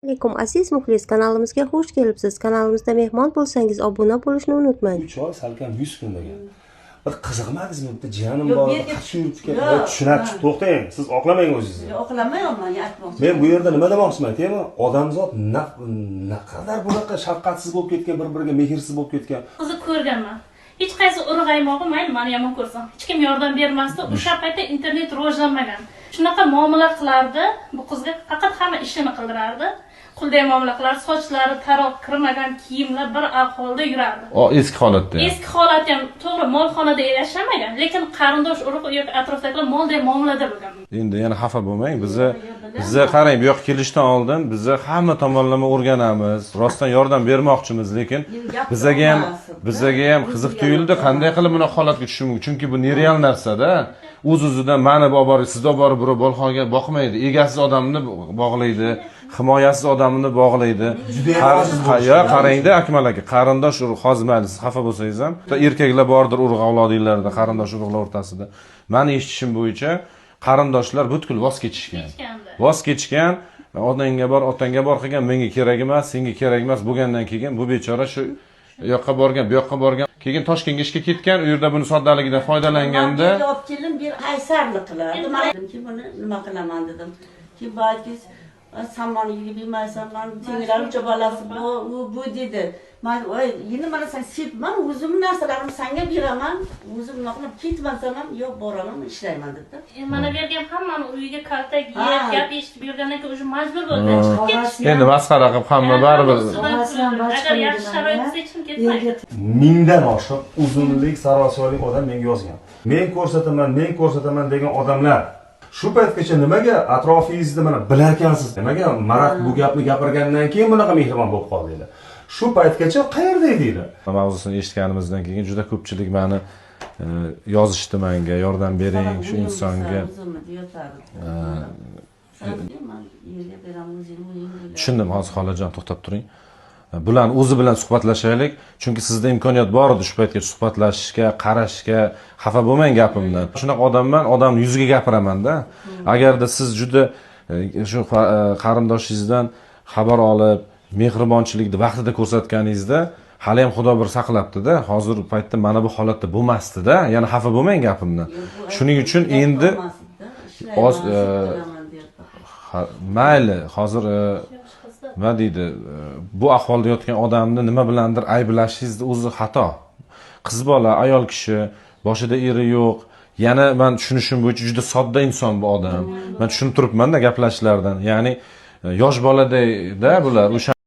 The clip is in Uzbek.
Alaykum aziz muxlis, kanalimizga xush kelibsiz. Kanalimizda mehmon bo'lsangiz obuna bo'lishni unutmang. 3 oy salkam 100 kun degan. Bir qiziqmadingizmi? Bitta jiyanim bor, qattiq yuribdi. Tushunasiz, to'xtang. Siz oqlamang o'zingizni. Yo'q, oqlamayman, aytmoqchi. Men bu yerda nima demoqchiman, aytaymi? Odamzod naqadar bunaqa shafqatsiz bo'lib ketgan, bir-biriga mehrsiz bo'lib ketgan. Qizni ko'rganman. Hech qaysi urg'aymog'i mayli, meni yomon ko'rsam. Hech kim yordam bermasdi. O'sha paytda internet rivojlanmagan. Shunaqa muomala qilardi. Bu qizga faqat hamma ishini qildirardi. Qulday muomala qilar, sochlari taroq kirmagan kiyimlar bir ahvolda yurardi. O eski holatda. Eski holatda ham to'g'ri molxonada yashamagan, lekin qarindosh urug' yoki atrofdagilar molday muomalada bo'lgan. Endi yana xafa bo'lmang. Biza qarang, bu yoqqa kelishdan oldin biza hamma tomonlama o'rganamiz. Rostdan yordam bermoqchimiz, lekin bizaga ham qiziq tuyuldi, qanday qilib buni holatga tushish mumkin? Chunki bu nereal narsa-da. O'z-o'zidan mani borib, sizni borib birov bolxonga boqmaydi. Egasiz odamni bog'laydi, himoyasiz odamni bog'laydi. Ya qarangda Akmal aka, qarindosh urug' hozir mayli siz xafa bo'lsangiz ham, erkaklar bordir urug' avlodinglarda, qarindosh urug'lar o'rtasida. Meni eshitishim bo'yicha qarindoshlar butkul voz kechishgan. Voz kechgan, otangga bor qilgan, menga kerak emas, senga kerak emas bo'lgandan keyin bu bechora shu yoqqa borgan, bu yoqqa borgan. Keyin Toshkentga ishga ketgan, u yerda buni soddaligidan foydalanganda olib keldim, bir qaysarlik qilardi. Men aytdimki, buni nima qilaman dedim. Ki balki samonga bilmaysan, men tengilarim chobalasi bu dedi. Men endi mana sen sepman, o'zimning narsalarimni senga beraman, o'zim nima qilib ketmasam ham yo'q boraman, ishlayman dedi. Mana bergan hammani uyiga kaltak yeb, gap eshitib yurgandan keyin o'sha majbur bo'ldim. Chiqib ketishdi. endi masxara qilib hamma baribir Agar yaxshi sharoit bo'lsa hech kim ketmaydi. Mingdan oshiq uzunlik, sarosiyolik odam menga yozgan. Men ko'rsataman degan odamlar shu paytgacha nimaga atrofingizda mana bilarkansiz? Nimaga Marat bu gapni gapirgandan keyin bunaqa mehribon bo'lib qoldinglar? Shu paytgacha qayerda edinglar? mavzusini eshitganimizdan keyin juda ko'pchilik meni yozishdi menga, yordam bering shu insonga. Tushundim, hozir xolajon to'xtab turing. Bularni o'zi bilan suhbatlashaylik, chunki sizda imkoniyat bor edi shu paytga suhbatlashishga, qarashga. Xafa bo'lmang gapimdan. Shunaqa odamman, odamning yuziga gapiraman-da. Agarda siz juda shu qarindoshingizdan xabar olib, mehribonchilikni vaqtida ko'rsatganingizda, hali ham Xudo bir saqlabdi-da. Hozir paytda mana bu holatda bo'lmasdi-da. Yana xafa bo'lmang gapimdan. Shuning uchun endi mayli, hozir nima deydi, bu ahvolda yotgan odamni nima bilandir ayblashingiz o'zi xato. Qiz bola, ayol kishi, boshida eri yo'q. Yana men tushunishim bo'yicha juda sodda inson bu odam. Men tushunib turibman-da gaplashishlardan. Ya'ni yosh boladay-da bular.